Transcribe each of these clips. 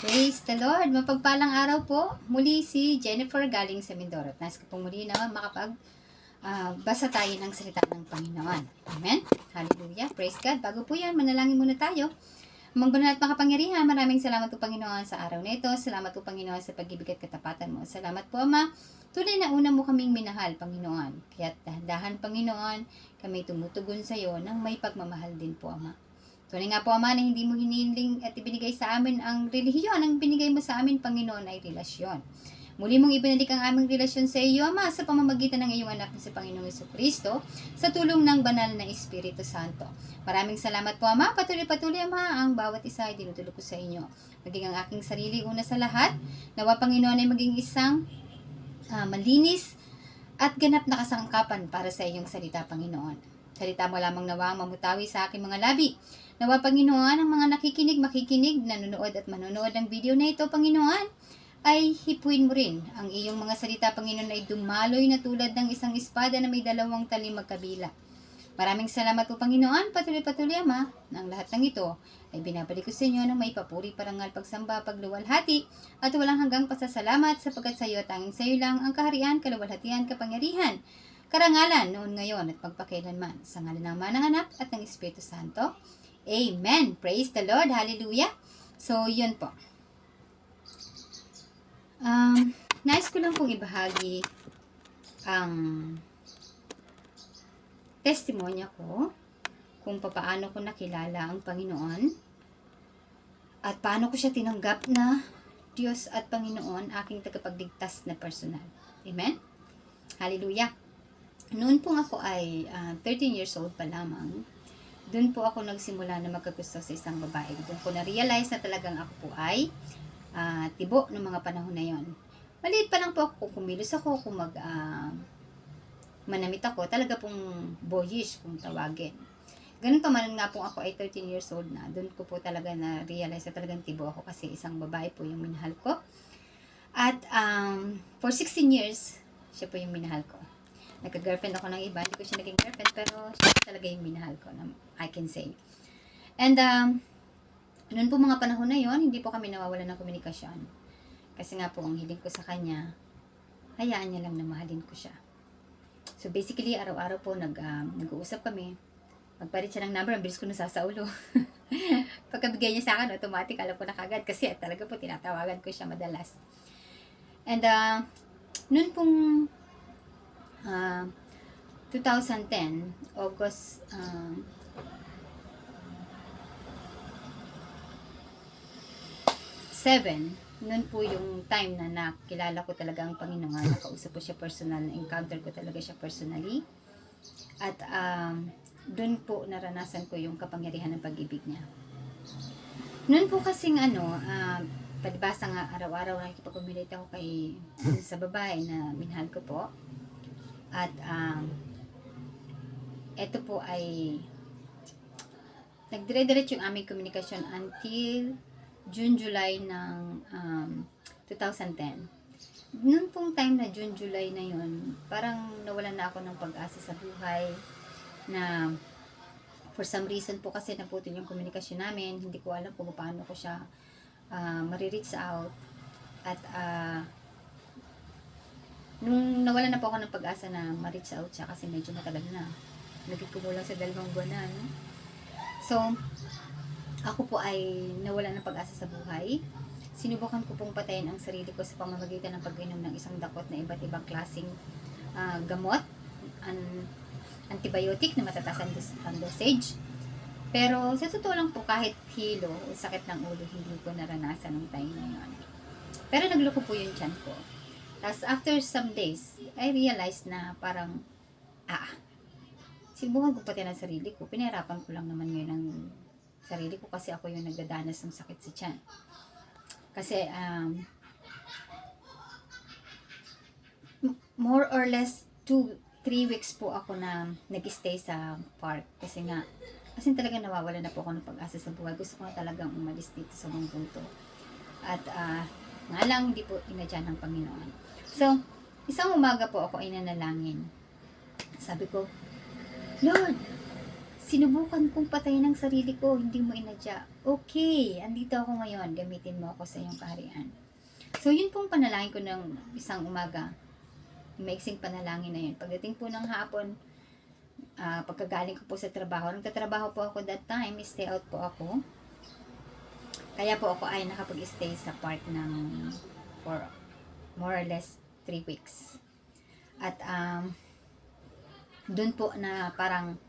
Praise the Lord! Mapagpalang araw po. Muli si Jennifer galing sa Mindoro. Nais ko po muli na basa tayo ng salita ng Panginoon. Amen? Hallelujah! Praise God! Bago po yan, manalangin muna tayo. Mangbanal at makapangyarihan, maraming salamat po Panginoon sa araw na ito. Salamat po Panginoon sa pag-ibig at katapatan mo. Salamat po Ama. Tunay na una mo kaming minahal, Panginoon. Kaya dahan Panginoon, kami tumutugon sa iyo ng may pagmamahal din po Ama. Tunay nga po Ama na hindi mo hiniling at ibinigay sa amin ang relihiyon. Ang binigay mo sa amin Panginoon ay relasyon. Muli mong ibinalik ang aming relasyon sa iyo, Ama, sa pamamagitan ng iyong anak na si Panginoong Jesucristo, sa tulong ng banal na Espiritu Santo. Maraming salamat po, Ama. Patuloy, Ama, ang bawat isa ay dinutulog ko sa inyo. Maging ang aking sarili una sa lahat. Nawa, Panginoon, ay maging isang malinis at ganap na kasangkapan para sa iyong salita, Panginoon. Salita mo lamang nawa ang mamutawi sa aking mga labi. Nawa, Panginoon, ang mga makikinig, nanonood at manonood ng video na ito, Panginoon, ay hipuin mo rin. Ang iyong mga salita, Panginoon, ay dumaloy na tulad ng isang espada na may dalawang talim magkabila. Maraming salamat po, Panginoon. Patuloy, Ama, na ang lahat ng ito ay binabalik ko sa inyo ng may papuri, parangal, pagsamba, pagluwalhati, at walang hanggang pasasalamat sapagkat sa iyo, tanging sa iyo lang ang kaharian, kaluwalhatian, kapangyarihan, karangalan, noon, ngayon, at magpakailanman. Sa ngalan ng Ama, ng Anak, at ng Espiritu Santo. Amen. Praise the Lord. Hallelujah. So, yun po. Nais ko lang pong ibahagi ang testimonya ko kung paano ko nakilala ang Panginoon at paano ko siya tinanggap na Diyos at Panginoon, aking tagapagligtas na personal. Amen? Hallelujah! Noon po ako ay 13 years old pa lamang, doon po ako nagsimula na magkagusto sa isang babae. Doon ko na-realize na talagang ako po ay tibo ng mga panahon na yon. Maliit pa lang po ako, kumilos ako, kung manamit ako, talaga pong boyish kung tawagin. Ganun pa man nga po ako ay 13 years old na, doon ko po talaga na-realize na talagang tibo ako kasi isang babae po yung minahal ko. At for 16 years, siya po yung minahal ko. Nagka-girlfriend ako ng iba, hindi ko siya naging girlfriend, pero siya talaga yung minahal ko, I can say. And noon po mga panahon na yon, hindi po kami nawawalan ng komunikasyon. Kasi nga po, ang hiling ko sa kanya, hayaan niya lang na mahalin ko siya. So basically, araw-araw po nag-uusap kami. Magpalit siya ng number, ang bilis ko nasasaulo. Pagkabigay niya sa akin, automatic, alam ko na kagad. Kasi talaga po, tinatawagan ko siya madalas. And noon pong 2010, August 7, noon po yung time na nakilala ko talaga ang Panginoon. Nakausap ko siya personal, na-encounter ko talaga siya personally. At doon po naranasan ko yung kapangyarihan ng pag-ibig niya. Noon po kasing palibasa nga araw-araw nakikipag-communicate ako sa babae na minahal ko po. At ito po ay nagdire-diretso yung aming komunikasyon until June, July ng 2010. Noon pong time na June, July na yun, parang nawalan na ako ng pag-asa sa buhay na for some reason po kasi naputol yung komunikasyon namin. Hindi ko alam kung paano ko siya marireach out. At nung nawalan na po ako ng pag-asa na ma-reach out siya kasi medyo matagal na. Nagkikumulang sa 2 buwan na. No? So, ako po ay nawalan ng pag-asa sa buhay. Sinubukan ko pong patayin ang sarili ko sa pamamagitan ng pag-inom ng isang dakot na iba't ibang klaseng gamot, antibiotic na matataas ang dosage. Pero sa totoo lang po, kahit hilo o sakit ng ulo, hindi ko naranasan ng time na yun. Pero nagloko po yung tiyan ko. Tapos after some days, I realized na parang, sinubukan ko pati ng sarili ko. Pinahirapan ko lang naman ngayon ng sarili ko kasi ako yung nagdadanas ng sakit sa tiyan. Kasi more or less 2-3 weeks po ako na nag-stay sa park kasi talaga nawawala na po ako ng pag-asa sa buhay. Gusto ko na talagang umalis dito sa mundong to. At nga lang hindi po inadya ng Panginoon. So, isang umaga po ako ay nanalangin. Sabi ko, Lord, Sinubukan kong patayin ang sarili ko, hindi mo inadya. Okay, andito ako ngayon, gamitin mo ako sa iyong kaharian. So, yun pong panalangin ko ng isang umaga. Maiksing panalangin na yun. Pagdating po ng hapon, pagkagaling ko po sa trabaho, nagtatrabaho po ako that time, stay out po ako. Kaya po ako ay nakapag-stay sa park ng for more or less 3 weeks. At doon po na parang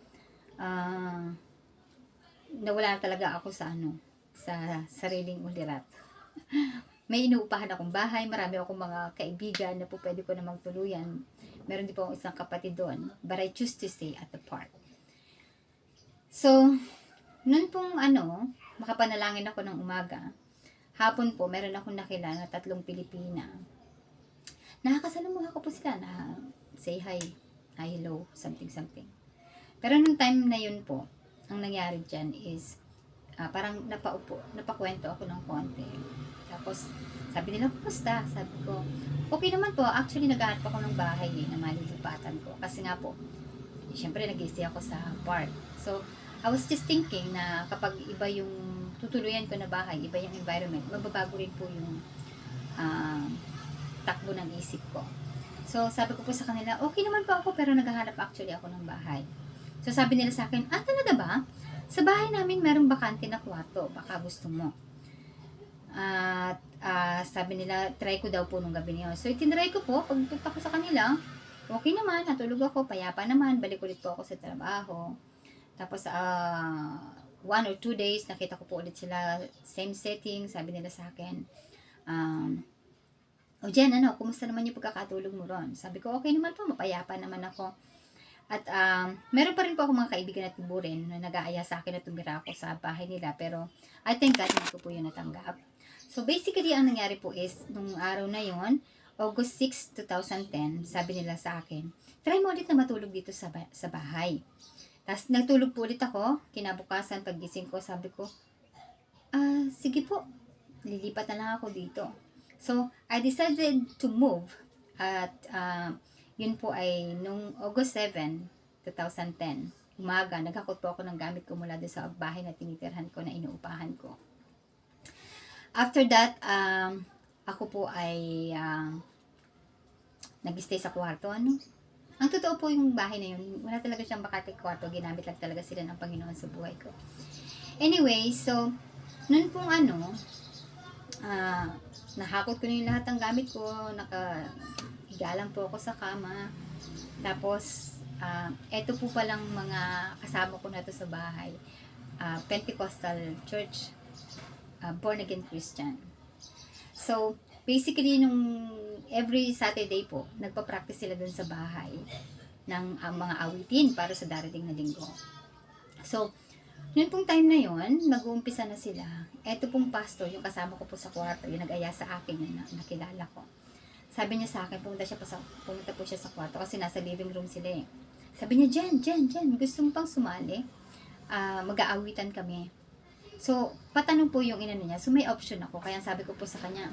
nawala talaga ako sa sa sariling ulirat. May inuupahan akong bahay, marami akong mga kaibigan na po pwede ko na magtuluyan. Meron din po akong isang kapatid doon, but I choose to stay at the park. So, noon pong makapanalangin ako ng umaga, hapon po, meron akong nakilala na 3 Pilipina. Nakakasalamuha ko po sila na say hi, hello, something. Pero nung time na yun po, ang nangyari dyan is, parang napakwento ako ng konti. Tapos, sabi nila, kumusta? Sabi ko, okay naman po. Actually, naghahanap ako ng bahay na malilipatan ko. Kasi nga po, syempre, nag-stay ako sa park. So, I was just thinking na kapag iba yung tutuluyan ko na bahay, iba yung environment, magbabago rin po yung takbo ng isip ko. So, sabi ko po sa kanila, okay naman po ako, pero naghahanap actually ako ng bahay. So, sabi nila sa akin, talaga ba? Sa bahay namin, merong bakante na kwarto. Baka gusto mo. At sabi nila, try ko daw po nung gabi niyo. So, itinry ko po. Pagpunta ko sa kanila, okay naman, natulog ako, payapa naman, balik ulit po ako sa trabaho. Tapos, 1 or 2 days, nakita ko po ulit sila, same setting, sabi nila sa akin, Jen, kumusta naman yung pagkakatulog mo ron? Sabi ko, okay naman po, mapayapa naman ako. At meron pa rin po ako mga kaibigan at tiburin na nag-aaya sa akin na tumira ako sa bahay nila. Pero I thank God na ko po yun natanggap. So basically, ang nangyari po is, nung araw na yon, August 6, 2010, sabi nila sa akin, try mo ulit na matulog dito sa bahay. Tapos nagtulog po ulit ako, kinabukasan, paggising ko, sabi ko, sige po, lilipat na lang ako dito. So, I decided to move at yun po ay nung August 7, 2010, umaga, naghakot po ako ng gamit ko mula doon sa bahay na tinitirhan ko, na inuupahan ko. After that, ako po ay nag-stay sa kwarto. Ang totoo po yung bahay na yun, wala talaga siyang bakante kwarto, ginamit lang talaga sila ng Panginoon sa buhay ko. Anyway, so, nun pong nahakot ko na yung lahat ng gamit ko, nakahiga lang po ako sa kama. Tapos, eto po palang mga kasama ko na to sa bahay. Pentecostal Church, born again Christian. So, basically, nung every Saturday po, nagpa-practice sila dun sa bahay ng mga awitin para sa darating na linggo. So, noon pong time na yon, nag-uumpisa na sila. Eto pong pastor, yung kasama ko po sa kwarto, yung nag-aya sa akin, yung nakilala ko. Sabi niya sa akin, pumunta po siya sa kwarto kasi nasa living room sila eh. Sabi niya, Jen, gusto mo pang sumali? Mag-aawitan kami. So, patanong po yung inano niya. So, may option ako. Kaya sabi ko po sa kanya,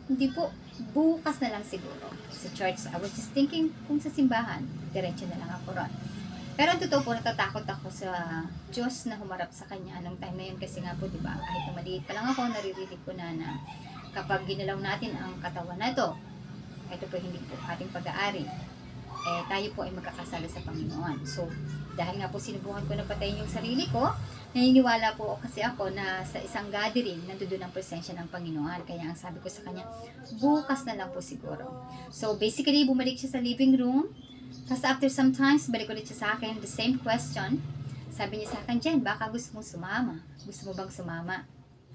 hindi po, bukas na lang siguro sa church. I was just thinking kung sa simbahan, diretso na lang ako ron. Pero ang totoo po, natatakot ako sa Diyos na humarap sa Kanya anong time na yun. Kasi nga po, di ba, kahit maliit pa lang ako, naririnig ko na kapag ginalaw natin ang katawan na ito po hindi po ating pag-aari, tayo po ay magkakasala sa Panginoon. So, dahil nga po sinubukan ko na patayin yung sarili ko, naniniwala po kasi ako na sa isang gathering, nandoon ang presensya ng Panginoon. Kaya ang sabi ko sa kanya, bukas na lang po siguro. So, basically, bumalik siya sa living room. Tapos after some times, balik ulit siya sa akin, the same question. Sabi niya sa akin, Jen, baka gusto mong sumama? Gusto mo bang sumama?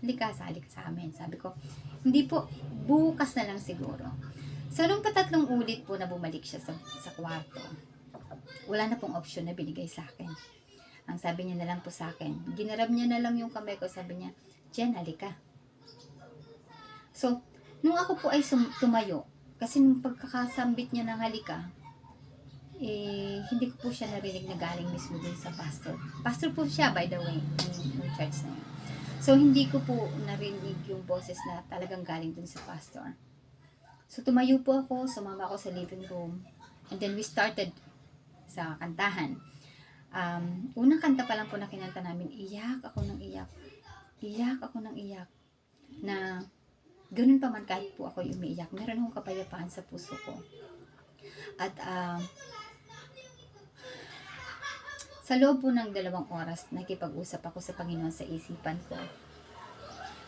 Halika sa amin. Sabi ko, hindi po, bukas na lang siguro. So, nung patatlong ulit po na bumalik siya sa kwarto, wala na pong option na binigay sa akin. Ang sabi niya na lang po sa akin, ginarab niya na lang yung kamay ko, sabi niya, Jen, halika. So, nung ako po ay tumayo, kasi nung pagkakasambit niya ng halika, hindi ko po siya narinig na galing mismo din sa pastor. Pastor po siya, by the way, ng church na yun. So, hindi ko po narinig yung boses na talagang galing dun sa pastor. So, tumayo po ako, sumama ako sa living room, and then we started sa kantahan. Unang kanta pa lang po na kinanta namin, iyak ako ng iyak. Iyak ako ng iyak. Na ganun pa man kahit po ako umiiyak, meron akong kapayapaan sa puso ko. At sa loob po ng 2 oras, nakipag-usap ako sa Panginoon sa isipan ko.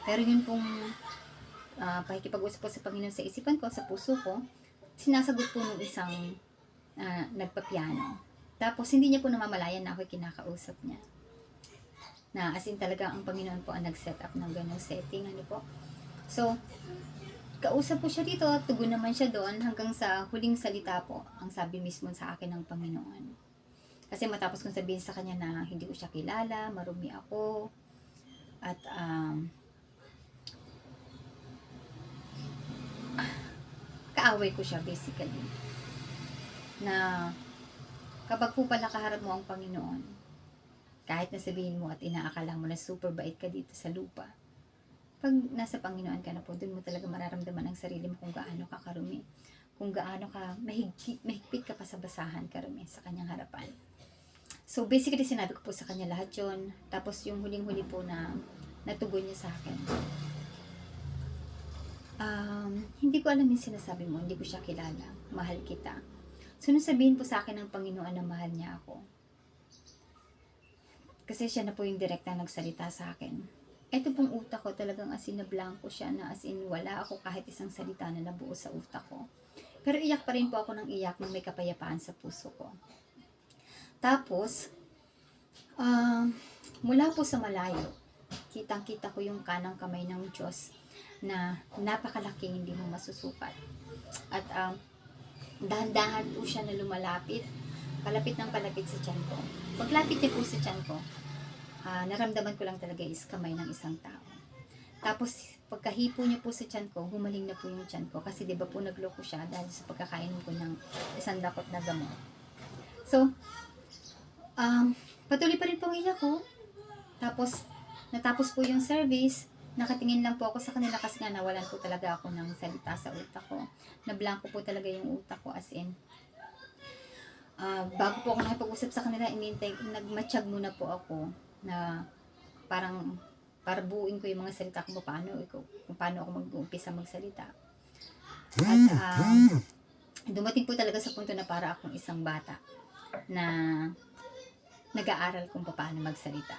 Pero yun pong pakikipag-usap ko sa Panginoon sa isipan ko, sa puso ko, sinasagot po ng isang nagpapiano. Tapos hindi niya po namamalayan na ako'y kinakausap niya. Na as in talaga ang Panginoon po ang nag-set up ng ganong setting. Ano po? So, kausap po siya dito, tugon naman siya doon hanggang sa huling salita po, ang sabi mismo sa akin ng Panginoon. Kasi matapos kong sabihin sa kanya na hindi ko siya kilala, marumi ako, at kaaway ko siya basically. Na kapag po pala kaharap mo ang Panginoon, kahit na sabihin mo at inaakala mo na super bait ka dito sa lupa, pag nasa Panginoon ka na po, dun mo talaga mararamdaman ang sarili mo kung gaano ka karumi, kung gaano ka mahigpit ka pa sa basahan karumi sa kanyang harapan. So basically sinabi ko po sa kanya lahat yon. Tapos yung huling-huli po na natugon niya sa akin, hindi ko alam yung sinasabi mo, hindi ko siya kilala, mahal kita. So nung sabihin po sa akin ng Panginoon na mahal niya ako, kasi siya na po yung direkta nagsalita sa akin, eto pong utak ko talagang as in na blanco siya, na as in wala ako kahit isang salita na nabuo sa utak ko. Pero iyak pa rin po ako ng iyak nang may kapayapaan sa puso ko. Tapos, mula po sa malayo, kitang-kita ko yung kanang kamay ng Diyos na napakalaki, hindi mo masusukat. At dahan-dahan po siya na lumalapit, palapit ng palapit sa tiyan ko. Paglapit niya po sa tiyan ko, naramdaman ko lang talaga is kamay ng isang tao. Tapos, pagkahipo niya po sa tiyan ko, gumaling na po yung tiyan ko. Kasi diba po nagloko siya dahil sa pagkakain ko ng isang dakot na gamot. So, patuloy pa rin pong iyak ko. Tapos, natapos po yung service, nakatingin lang po ako sa kanila kasi nga nawalan po talaga ako ng salita sa utak ko. Nablanko po talaga yung utak ko as in. Bago po ako nakipag-usap sa kanila, nagmatsyag muna po ako na para buuin ko yung mga salita kung paano ako mag-uumpisa magsalita. At dumating po talaga sa punto na para akong isang bata na nag-aaral kung paano magsalita.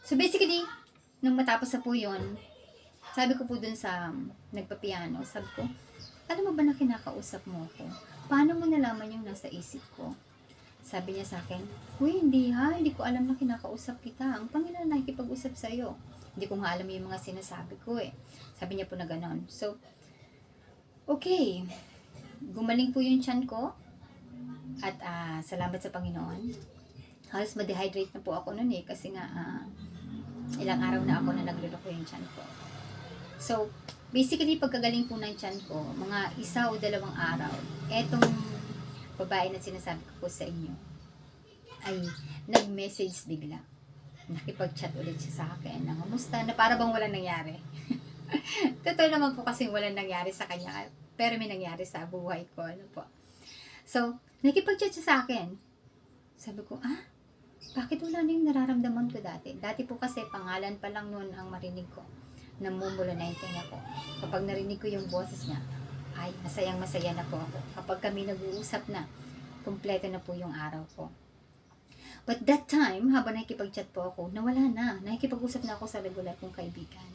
So basically, nung matapos na po yun, sabi ko po dun sa nagpapiano, sabi ko, alam mo ba na kinakausap mo ako? Paano mo nalaman yung nasa isip ko? Sabi niya sa akin, hindi ko alam na kinakausap kita. Ang Panginoon nakikipag-usap sa iyo. Hindi ko nga alam yung mga sinasabi ko eh. Sabi niya po na ganon. So, okay. Gumaling po yung tiyan ko. At salamat sa Panginoon. Halos ma-dehydrate na po ako noon eh. Kasi nga, ilang araw na ako na nagluloko yung tiyan ko. So, basically, pagkagaling po ng tiyan ko, mga 1 o 2 araw, etong babae na sinasabi ko po sa inyo, ay nag-message bigla. Nakipag-chat ulit siya sa akin na kamusta, na para bang walang nangyari. Totoo naman po kasi walang nangyari sa kanya, pero may nangyari sa buhay ko. Ano po. So, nakipag-chat siya sa akin. Sabi ko, bakit wala na yung nararamdaman ko dati? Dati po kasi pangalan pa lang noon ang marinig ko. Namumula na yung tenga ko. Kapag narinig ko yung boses niya, ay, masayang-masaya na po ako. Kapag kami nag-uusap na, kumpleto na po yung araw ko. But that time, habang nakikipag-chat po ako, nawala na. Nakikipag-usap na ako sa regular kong kaibigan.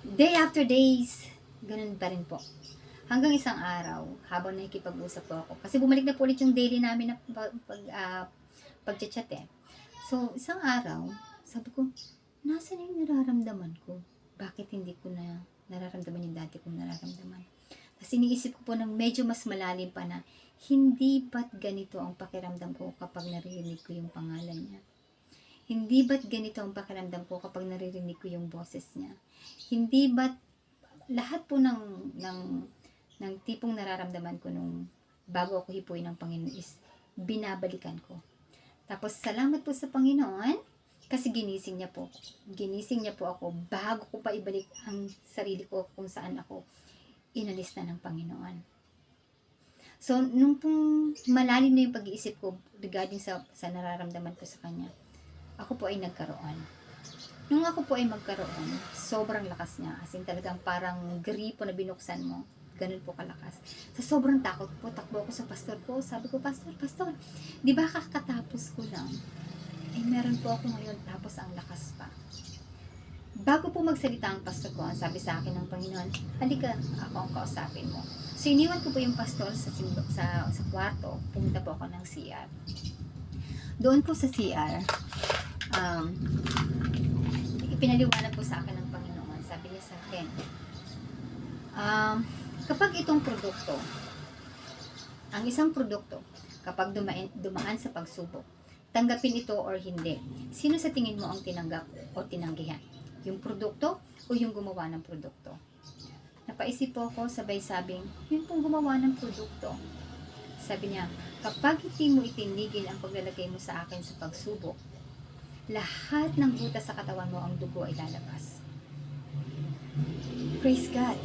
Day after days, ganun pa rin po. Hanggang isang araw, habang nakikipag-usap po ako. Kasi bumalik na po ulit yung daily namin na pag-chat eh. So, isang araw, sabi ko, nasa na yung nararamdaman ko? Bakit hindi ko na nararamdaman yung dati kong nararamdaman? Kasi iniisip ko po ng medyo mas malalim pa na, hindi ba't ganito ang pakiramdam ko kapag naririnig ko yung pangalan niya? Hindi ba't ganito ang pakiramdam ko kapag naririnig ko yung boses niya? Hindi ba't lahat po ng tipong nararamdaman ko nung bago ako hipuin ng Panginoon is binabalikan ko. Tapos salamat po sa Panginoon kasi ginising niya po. Ginising niya po ako bago ko pa ibalik ang sarili ko kung saan ako inalis na ng Panginoon. So, nung pong malalim na yung pag-iisip ko regarding sa nararamdaman ko sa kanya, ako po ay nagkaroon. Nung ako po ay magkaroon, sobrang lakas niya. As in talagang parang gripo na binuksan mo. Ganun po kalakas. Sa sobrang takot po, takbo ako sa pastor ko. Sabi ko, pastor, di ba kakatapos ko lang? Eh, meron po ako ngayon, tapos ang lakas pa. Bago po magsalita ang pastor ko, ang sabi sa akin ng Panginoon, halika, ako ang kausapin mo. So, iniwan ko po yung pastor sa kwarto. Pumunta po ako ng CR. Doon po sa CR, ipinaliwanag po sa akin ng Panginoon. Sabi niya sa akin, kapag itong produkto, ang isang produkto, kapag dumaan sa pagsubok, tanggapin ito or hindi. Sino sa tingin mo ang tinanggap o tinanggihan? Yung produkto o yung gumawa ng produkto? Napaisip po ako, sabay sabing, yun pong gumawa ng produkto. Sabi niya, kapag hindi mo itinigil ang paglalagay mo sa akin sa pagsubok, lahat ng butas sa katawan mo, ang dugo ay lalabas. Praise God.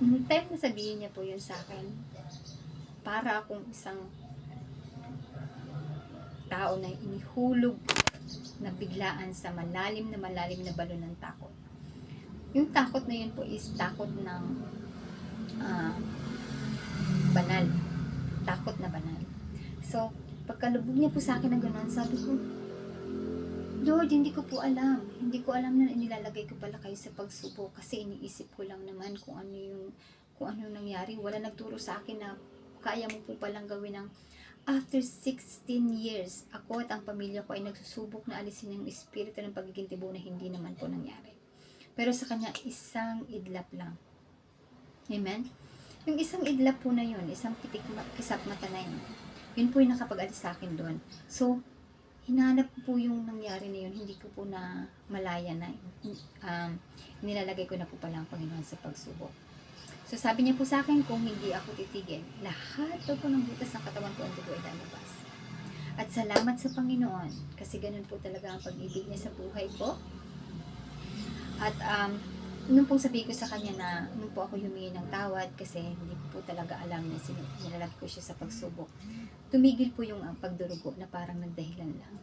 Nung time na sabihin niya po yun sa akin, para akong isang tao na inihulog na biglaan sa malalim na balon ng takot. Yung takot na yun po is takot ng banal. Takot na banal. So, pagkalubog niya po sa akin ng gano'n, sabi ko, Lord, hindi ko po alam. Hindi ko alam na inilalagay ko pala kayo sa pagsubok kasi iniisip ko lang naman kung ano nangyari. Wala nagturo sa akin na kaya mo po palang gawin ng after 16 years, ako at ang pamilya ko ay nagsusubok na alisin yung espiritu ng pagiging tibo na hindi naman po nangyari. Pero sa kanya, isang idlap lang. Amen? Yung isang idlap po na yun, isang kisap mata na yun po yung nakapag-alis sa akin doon. So, hinanap ko po yung nangyari na yun, hindi ko po na malaya na nilalagay ko na po pala ang Panginoon sa pagsubok. So sabi niya po sa akin, kung hindi ako titigil, lahat daw po ng butas ng katawan ko ang dugo ay lalabas. At salamat sa Panginoon, kasi ganun po talaga ang pag-ibig niya sa buhay ko. At nung pong sabi ko sa kanya na nung po ako humingi ng tawad kasi hindi ko po talaga alam na nilalagay ko siya sa pagsubok, tumigil po yung pagdurugo na parang nagdahilan lang.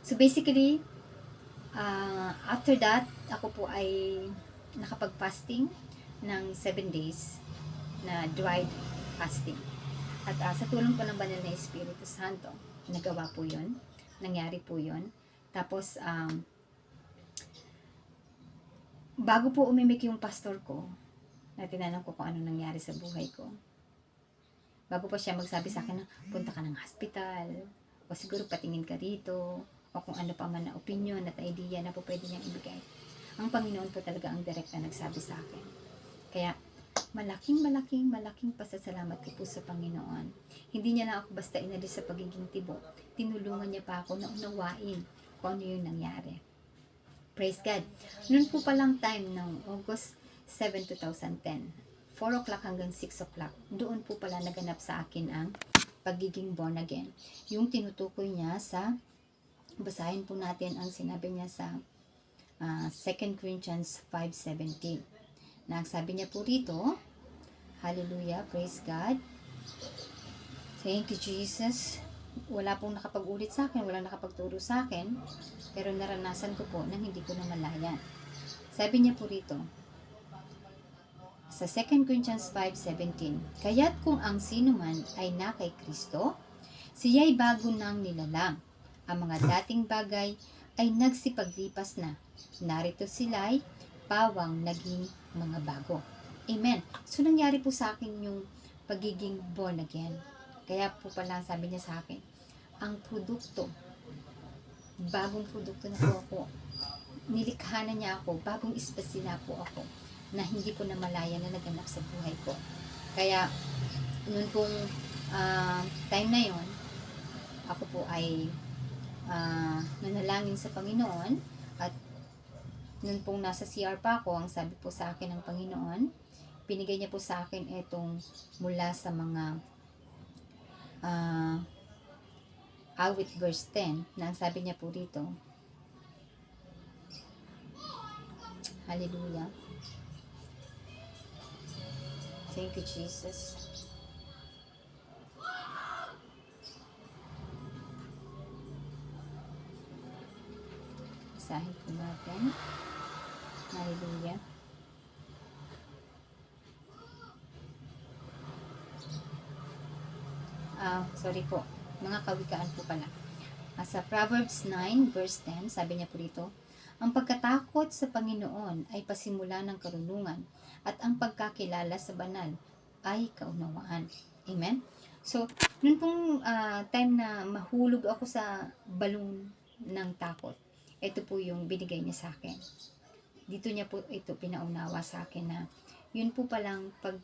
So basically, after that, ako po ay nakapag-fasting ng 7 days na dried fasting. At sa tulong po ng Banal na Espiritu Santo, nagawa po yun. Nangyari po yun. Tapos, bago po umimik yung pastor ko, na tinanong ko kung anong nangyari sa buhay ko, bago pa siya magsabi sa akin na punta ka ng hospital, o siguro patingin ka rito, o kung ano pa man na opinion at idea na po pwede niyang ibigay, ang Panginoon po talaga ang direct na nagsabi sa akin. Kaya, malaking pasasalamat ko po sa Panginoon. Hindi niya lang ako basta inalis sa pagiging tibo. Tinulungan niya pa ako na unawain kung ano yung nangyari. Praise God. Noon po palang time ng August 7, 2010, 4 o'clock hanggang 6 o'clock, doon po pala naganap sa akin ang pagiging born again. Yung tinutukoy niya sa, basahin po natin ang sinabi niya sa 2 Corinthians 5:17. Na sabi niya po rito, hallelujah, praise God. Thank you, Jesus. Wala pong nakapag-ulit sa akin, walang nakapagturo sa akin, pero naranasan ko po nang hindi ko na malayan. Sabi niya po rito, sa 2 Corinthians 5:17, kaya't kung ang sino man ay na kay Kristo, siya'y bago nang nilalang. Ang mga dating bagay ay nagsipaglipas na. Narito sila'y pawang naging mga bago. Amen. So, nangyari po sa akin yung pagiging born again. Kaya po pala sabi niya sa akin, ang produkto, bagong produkto na po ako. Nilikha na niya ako, bagong espasy na po ako, na hindi ko na malaya na naganap sa buhay ko. Kaya, noon pong time na yon, ako po ay nanalangin sa Panginoon. At noon pong nasa CR pa ako, ang sabi po sa akin ng Panginoon, pinigay niya po sa akin itong mula sa mga awit verse 10, na ang sabi niya po rito, hallelujah, Thank you, Jesus. Basahin po natin. Hallelujah. Sorry po. Mga kawikaan po pala. Sa Proverbs 9 verse 10, sabi niya po dito, ang pagkatakot sa Panginoon ay pasimula ng karunungan at ang pagkakilala sa banal ay kaunawaan. Amen? So, noon pong time na mahulog ako sa balon ng takot, ito po yung binigay niya sa akin. Dito niya po ito pinaunawa sa akin na yun po palang pag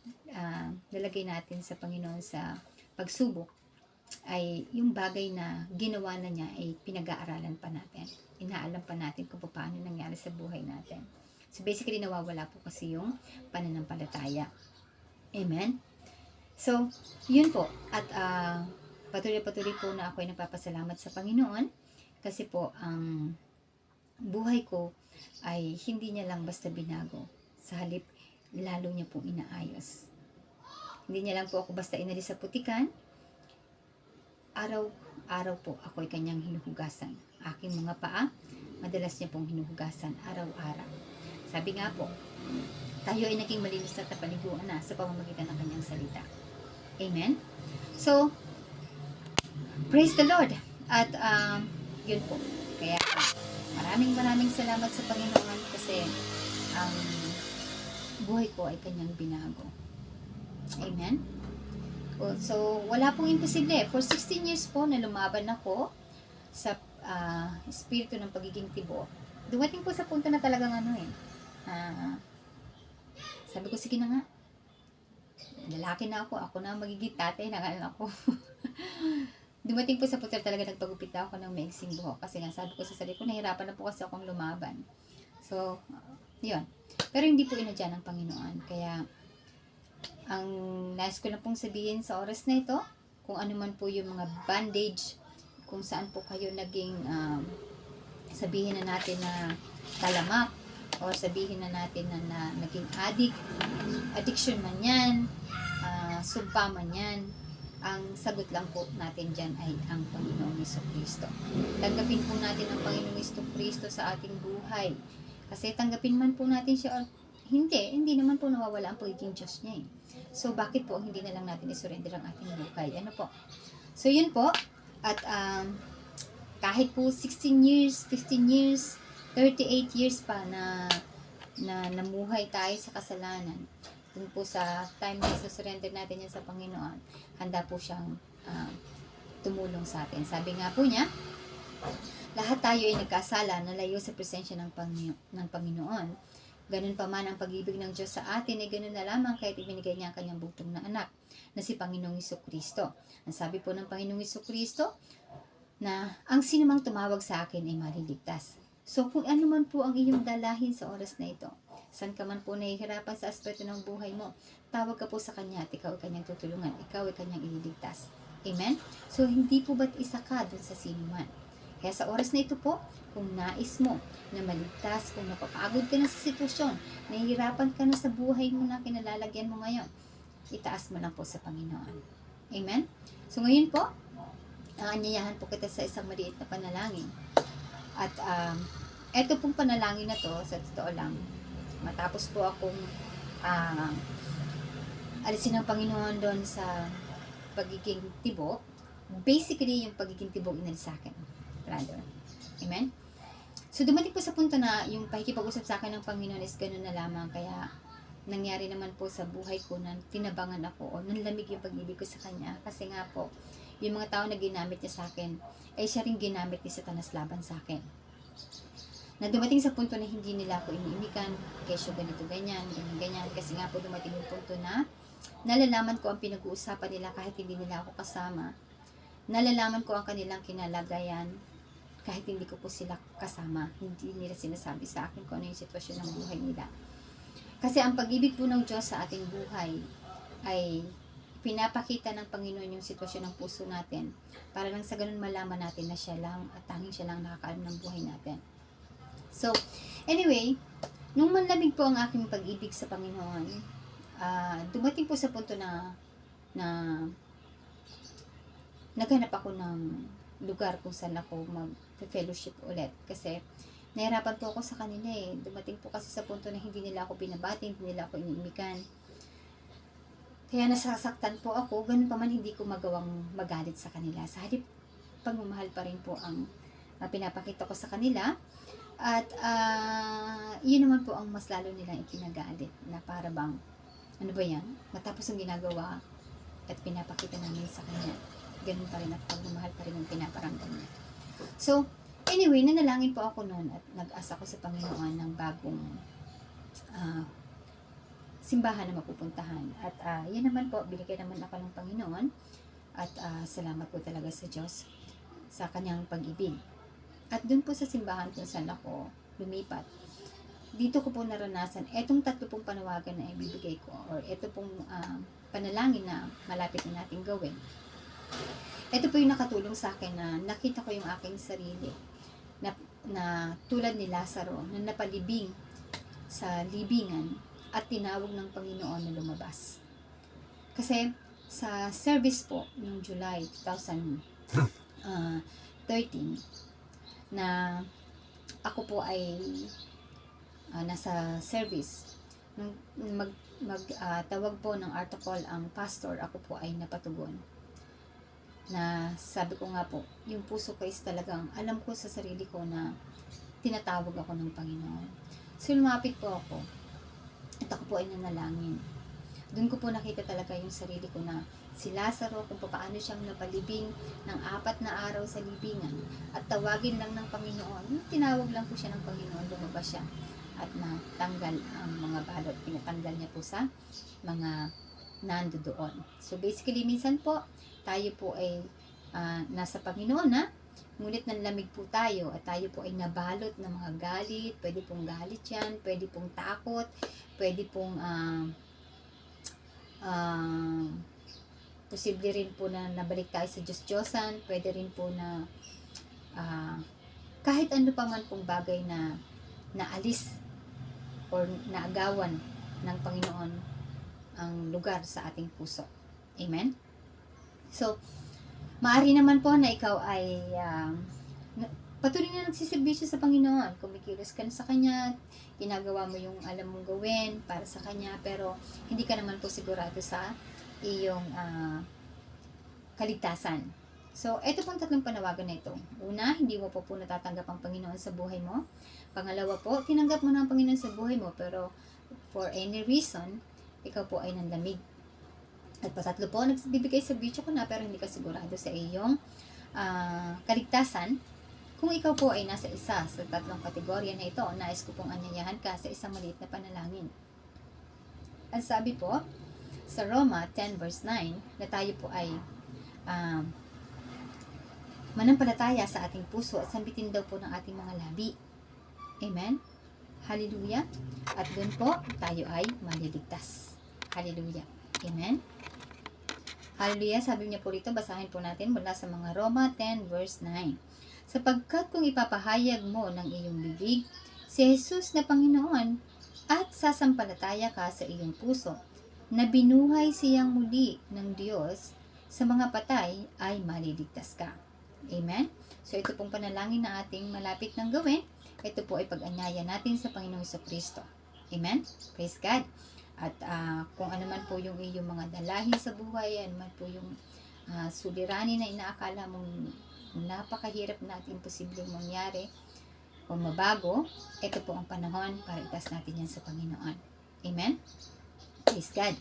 nalagay natin sa Panginoon sa pagsubok ay yung bagay na ginawa na niya ay pinag-aaralan pa natin. Inaalam pa natin kung paano nangyari sa buhay natin. So basically nawawala po kasi yung pananampalataya. Amen? So, yun po. At patuloy-patuloy po na ako ay nagpapasalamat sa Panginoon kasi po ang buhay ko ay hindi niya lang basta binago. Sa halip, lalo niya pong inaayos. Hindi niya lang po ako basta inalis sa putikan. Araw-araw po ako ay kanyang hinuhugasan. Aking mga paa, madalas niya pong hinuhugasan araw-araw. Sabi nga po, tayo ay naging malinis at napaliguan na sa pamamagitan ng kanyang salita. Amen? So, praise the Lord. At yun po. Kaya maraming salamat sa Panginoon kasi ang buhay ko ay kanyang binago. Amen? So, wala pong imposible. For 16 years po na lumaban ako sa espiritu ng pagiging tibo. Dumating po sa punto na talagang sabi ko, sige na nga. Lalaki na ako na magiging tatay ng anak ko. Dumating po sa punto talaga nagpagupit na ako ng maiksing buhok. Kasi nga sabi ko sa sarili ko, nahirapan na po kasi akong lumaban. So, yun. Pero hindi po inadya ng Panginoon. Kaya, ang nais ko na pong sabihin sa oras na ito, kung ano man po yung mga bandage, kung saan po kayo naging, sabihin na natin na talamak, o sabihin na natin na naging addiction man yan, sumpa man yan, ang sagot lang po natin dyan ay ang Panginoong Jesucristo. Tanggapin po natin ang Panginoong Jesucristo sa ating buhay. Kasi tanggapin man po natin siya, hindi naman po nawawala ang pagiging Diyos niya eh. So, bakit po hindi na lang natin isurrender ang ating buhay? Ano po? So, yun po. At kahit po 16 years, 15 years, 38 years pa na namuhay tayo sa kasalanan, dun po sa time na isurrender natin yan sa Panginoon, handa po siyang tumulong sa atin. Sabi nga po niya, lahat tayo ay nagkasala na layo sa presensya ng Panginoon. Ganun pa man ang pag-ibig ng Diyos sa atin ay ganun na lamang kahit ibinigay niya ang kanyang bugtong na anak na si Panginoong Jesucristo. Ang sabi po ng Panginoong Jesucristo na ang sinumang tumawag sa akin ay maliligtas. So kung ano man po ang iyong dalahin sa oras na ito, saan ka man po nahihirapan sa aspeto ng buhay mo, tawag ka po sa Kanya at ikaw ay Kanyang tutulungan, ikaw ay Kanyang ililigtas. Amen? So hindi po ba't isa ka dun sa sinuman? Kaya sa oras na ito po, kung nais mo na maligtas, kung napapagod ka na sa sitwasyon, nahihirapan ka na sa buhay mo na kinalalagyan mo ngayon, itaas mo lang po sa Panginoon. Amen? So ngayon po, aanyayahan po kita sa isang maliit na panalangin. At eto pong panalangin na to, sa totoo lang, matapos po akong alisin ng Panginoon doon sa pagiging tibok, basically yung pagiging tibok inalis sa akin, brother. Amen? So, dumating po sa punto na yung pakikipag-usap sa akin ng Panginoon is ganun na lamang. Kaya, nangyari naman po sa buhay ko na tinabangan ako o nanlamig yung pag-ibig ko sa Kanya. Kasi nga po, yung mga tao na ginamit niya sa akin, ay siya rin ginamit ni Satanas laban sa akin. Na dumating sa punto na hindi nila ako iniimikan, kesyo ganito, ganyan. Kasi nga po dumating yung punto na nalalaman ko ang pinag-uusapan nila kahit hindi nila ako kasama. Nalalaman ko ang kanilang kinalagayan kahit hindi ko po sila kasama. Hindi nila sinasabi sa akin kung ano yung sitwasyon ng buhay nila. Kasi ang pag-ibig po ng Diyos sa ating buhay ay pinapakita ng Panginoon yung sitwasyon ng puso natin para lang sa ganun malaman natin na siya lang at tanging siya lang nakakaalam ng buhay natin. So, anyway, nung manlamig po ang aking pag-ibig sa Panginoon, dumating po sa punto na naghanap ako ng lugar kung saan ako mag-fellowship ulit. Kasi nahirapan po ako sa kanila eh. Dumating po kasi sa punto na hindi nila ako binabati, hindi nila ako iniimikan. Kaya nasasaktan po ako, ganun pa man hindi ko magawang magalit sa kanila. Sa halip, pagmamahal pa rin po ang pinapakita ko sa kanila. At yun naman po ang mas lalo nilang ikinagalit na para bang, ano ba yan? Matapos ang ginagawa at pinapakita namin sa kanya, ganun pa rin at pagmamahal pa rin ang pinaparamdam niya. So, anyway, nanalangin po ako noon at nag-asa ko sa Panginoon ng bagong simbahan na mapupuntahan. At yan naman po, binigyan naman ako ng Panginoon. At salamat po talaga sa Diyos sa kanyang pag-ibig. At dun po sa simbahan kung saan ako lumipat, dito ko po naranasan, etong 3 pong panawagan na ibibigay ko, or eto pong panalangin na malapit na natin gawin. Ito po yung nakatulong sa akin na nakita ko yung aking sarili na tulad ni Lazaro na napalibing sa libingan at tinawag ng Panginoon na lumabas. Kasi sa service po noong July 2013 na ako po ay nasa service nung tawag po ng article ang pastor, ako po ay napatugon na sabi ko nga po, yung puso ko is talagang alam ko sa sarili ko na tinatawag ako ng Panginoon. So lumapit po ako at ako po ay nanalangin. Doon ko po nakita talaga yung sarili ko na si Lazaro, kung paano siyang napalibing ng 4 na araw sa libingan at tawagin lang ng Panginoon. Tinawag lang po siya ng Panginoon, lumabas siya at natanggal ang mga balot. Pinatanggal niya po sa mga nando doon. So basically, minsan po, tayo po ay nasa Panginoon na, ngunit nanlamig po tayo at tayo po ay nabalot ng mga galit. Pwede pong galit yan, pwede pong takot, pwede pong posible rin po na nabalik tayo sa Diyos-Diyosan, pwede rin po na kahit ano pa man pong bagay na naalis or naagawan ng Panginoon ang lugar sa ating puso. Amen? So, maaari naman po na ikaw ay patuloy na nagsiservisyo sa Panginoon. Kumikilos ka na sa Kanya, ginagawa mo yung alam mong gawin para sa Kanya, pero hindi ka naman po sigurado sa iyong kaligtasan. So, ito pong 3 panawagan na ito. Una, hindi mo po natatanggap ang Panginoon sa buhay mo. Pangalawa po, tinanggap mo na ang Panginoon sa buhay mo, pero for any reason, ikaw po ay nanlamig. At patatlo po, nagbibigay sa video ko na, pero hindi ka sigurado sa iyong kaligtasan. Kung ikaw po ay nasa isa sa 3 kategorya na ito, nais ko pong anyayahan ka sa isang maliit na panalangin. Ang sabi po, sa Roma 10 verse 9, na tayo po ay manampalataya sa ating puso at sambitin daw po ng ating mga labi. Amen? Hallelujah! At doon po, tayo ay maliligtas. Hallelujah! Amen? Hallelujah! Sabi niya po rito, basahin po natin mula sa mga Roma 10 verse 9. Sapagkat kung ipapahayag mo ng iyong bibig si Jesus na Panginoon at sasampalataya ka sa iyong puso na binuhay siyang muli ng Diyos sa mga patay, ay maliligtas ka. Amen? So ito pong panalangin na ating malapit ng gawin. Ito po ay pag-anyaya natin sa Panginoong Jesucristo. Amen? Praise God. At kung ano man po yung iyong mga dalahin sa buhay, ano man po yung suliranin na inaakala mong napakahirap na at imposibleng mangyari o mabago, ito po ang panahon para itas natin yan sa Panginoon. Amen? Praise God.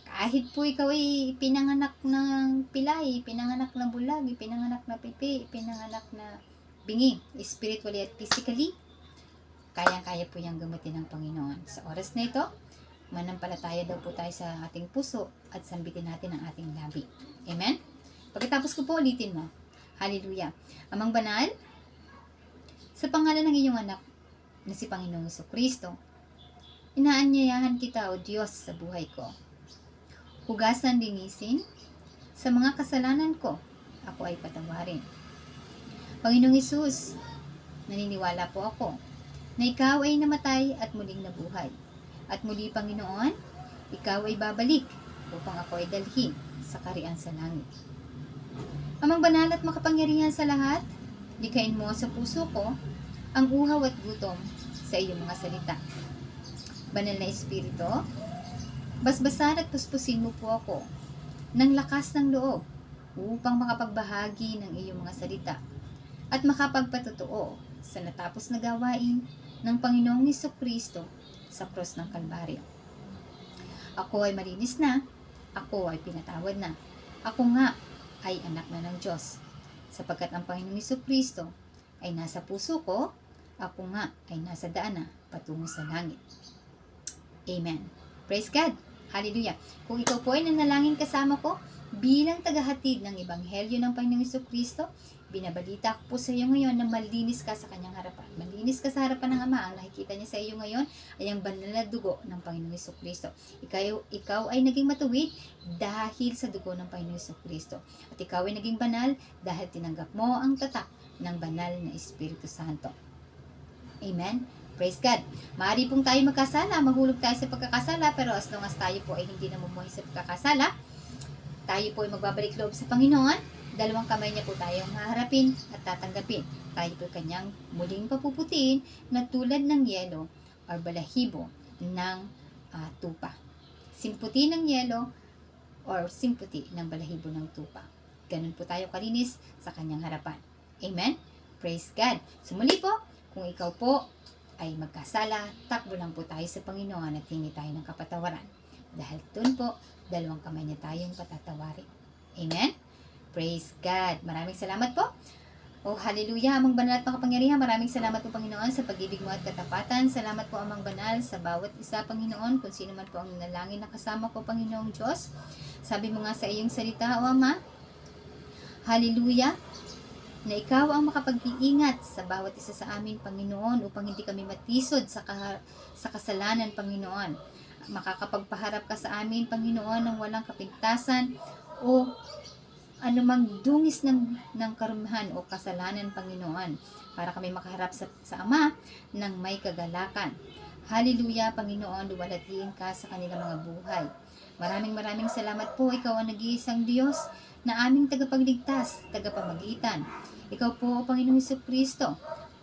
Kahit po ikaw ay pinanganak ng pilay, pinanganak na bulag, pinanganak na pipi, pinanganak na bingi, spiritually at physically, kayang-kaya po yung gamitin ng Panginoon. Sa oras na ito, manampalataya daw po tayo sa ating puso at sambitin natin ang ating labi. Amen? Pagkatapos ko po, ulitin mo. Hallelujah. Amang banal, sa pangalan ng iyong anak na si Panginoong Jesucristo, inaanyayahan kita, O Diyos, sa buhay ko. Hugasan, linisin, sa mga kasalanan ko, ako ay patawarin. Panginoong Hesus, naniniwala po ako na ikaw ay namatay at muling nabuhay. At muli, Panginoon, ikaw ay babalik upang ako ay dalhin sa kaharian sa langit. Amang banal at makapangyarihan sa lahat, likhain mo sa puso ko ang uhaw at gutom sa iyong mga salita. Banal na Espiritu, basbasan at puspusin mo po ako ng lakas ng loob upang makapagbahagi ng iyong mga salita at makapagpatotoo sa natapos na gawain ng Panginoong Hesukristo sa krus ng Kalbaryo. Ako ay malinis na, ako ay pinatawad na, ako nga ay anak na ng Diyos, sapagkat ang Panginoong Hesukristo ay nasa puso ko, ako nga ay nasa daan na patungo sa langit. Amen. Praise God. Hallelujah. Kung ikaw po ay nanalangin kasama ko bilang tagahatid ng Ebanghelyo ng Panginoong Hesukristo, binabalita ko po sa iyo ngayon na malinis ka sa kanyang harapan. Malinis ka sa harapan ng Ama. Ang nakikita niya sa iyo ngayon ay ang banal na dugo ng Panginoong Hesukristo. Ikaw ay naging matuwid dahil sa dugo ng Panginoong Hesukristo. At ikaw ay naging banal dahil tinanggap mo ang tatak ng banal na Espiritu Santo. Amen. Praise God. Maaari pong tayo magkasala, mahulog tayo sa pagkakasala, pero as long as tayo po ay hindi namumuhay sa pagkakasala, tayo po ay magbabalik loob sa Panginoon, dalawang kamay niya po tayong haharapin at tatanggapin. Tayo po kanyang muling papuputiin na tulad ng yelo or balahibo ng tupa. Simputi ng yelo or simputi ng balahibo ng tupa. Ganun po tayo kalinis sa kanyang harapan. Amen? Praise God. Sumuli po, kung ikaw po ay magkasala, takbo lang po tayo sa Panginoon at hingi tayo ng kapatawaran. Dahil doon po, dalawang kamay niya tayong patatawarin. Amen? Praise God. Maraming salamat po. Oh, hallelujah, Amang Banal at Makapangyarihan. Maraming salamat po, Panginoon, sa pag-ibig mo at katapatan. Salamat po, Amang Banal, sa bawat isa, Panginoon, kung sino man po ang nanalangin na kasama ko, Panginoong Diyos. Sabi mo nga sa iyong salita, O Ama, hallelujah, na ikaw ang makapag-iingat sa bawat isa sa amin, Panginoon, upang hindi kami matisod sa kasalanan, Panginoon. Makakapagpaharap ka sa amin, Panginoon, ng walang kapintasan o anumang dungis ng karumihan o kasalanan, Panginoon, para kami makaharap sa Ama ng may kagalakan. Hallelujah, Panginoon, luwalhatiin ka sa kanilang mga buhay. Maraming salamat po. Ikaw ang nag-iisang Diyos na aming tagapagligtas, tagapamagitan. Ikaw po, Panginoong Hesukristo,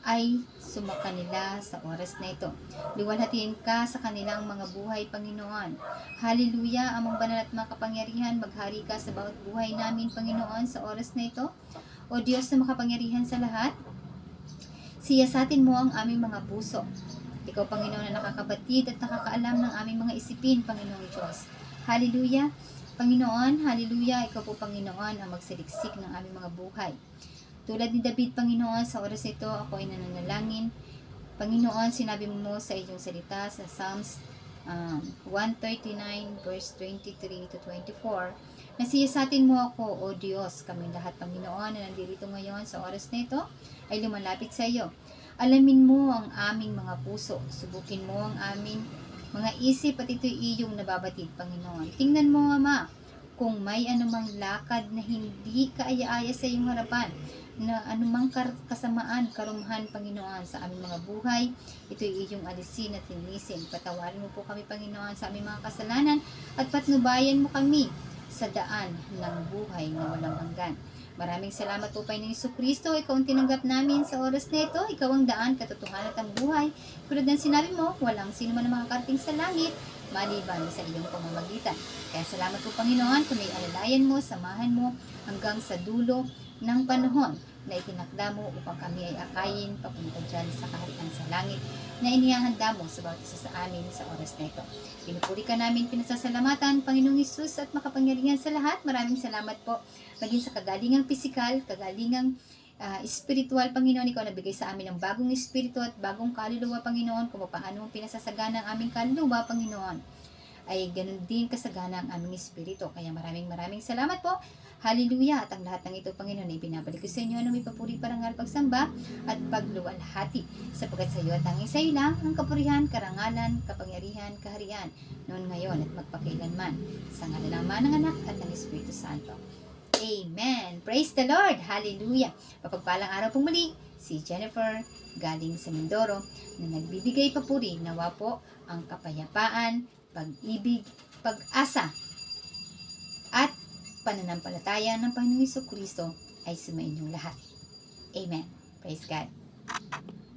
ay sumakanila sa oras na ito. Luwalhatiin ka sa kanilang mga buhay, Panginoon. Hallelujah, Amang Banal at Makapangyarihan, maghari ka sa bawat buhay namin, Panginoon, sa oras na ito. O Diyos na makapangyarihan sa lahat, siyasatin mo ang aming mga puso. Ikaw, Panginoon, na nakakabatid at nakakaalam ng aming mga isipin, Panginoong Diyos. Hallelujah, Panginoon, hallelujah, ikaw po, Panginoon, ang magsaliksik ng aming mga buhay. Tulad ni David, Panginoon, sa oras ito, ako ay nananalangin. Panginoon, sinabi mo sa iyong salita sa Psalms 139 verse 23 to 24, na siyasatin mo ako, O Diyos, kami lahat, Panginoon, na nandito ngayon sa oras na ito, ay lumalapit sa iyo. Alamin mo ang aming mga puso, subukin mo ang aming mga isip at ito'y iyong nababatid, Panginoon. Tingnan mo, Ama, kung may anumang lakad na hindi kaaya-aya sa iyong harapan, na anumang kasamaan, karumhan, Panginoon, sa aming mga buhay, ito'y iyong alisin at linisin. Patawarin mo po kami, Panginoon, sa aming mga kasalanan at patnubayan mo kami sa daan ng buhay na walang hanggan. Maraming salamat po, Panginoong Hesukristo. Ikaw ang tinanggap namin sa oras na ito. Ikaw ang daan, katotohanan at ang buhay. Tulad ng sinabi mo, walang sino man ang makakarating sa langit maliban sa iyong pamamagitan. Kaya salamat po, Panginoon, kung alalayan mo, samahan mo hanggang sa dulo ng panahon na itinakda mo upang kami ay akayin papunta dyan sa kaharian sa langit na inihahanda mo sa bawat isa sa amin sa oras na ito. Pinupuri ka namin, pinasasalamatan, Panginoong Hesus at makapangyarihan sa lahat. Maraming salamat po maging sa kagalingang pisikal, kagalingang spiritual, Panginoon. Ikaw nabigay sa amin ng bagong espiritu at bagong kaluluwa, Panginoon, kung paano pinasasagana ang aming kaluluwa, Panginoon, ay ganun din kasagana ang aming espiritu. Kaya maraming salamat po. Hallelujah! At ang lahat ng ito, Panginoon, ay binabalik ko sa inyo na may papuri, parangal, pagsamba at pagluwalhati. Sapagkat sa iyo at tanging sa iyo lang ang kapurihan, karangalan, kapangyarihan, kaharian, noon, ngayon at magpakailanman. Sa ngalan ng Ama, ng Anak at ng Espiritu Santo. Amen! Praise the Lord! Hallelujah! Mapagpalang araw pong muli, si Jennifer galing sa Mindoro na nagbibigay papuri. Nawa po ang kapayapaan, pag-ibig, pag-asa at pananampalataya ng Panginoong Hesus Kristo ay sumainyong lahat. Amen. Praise God.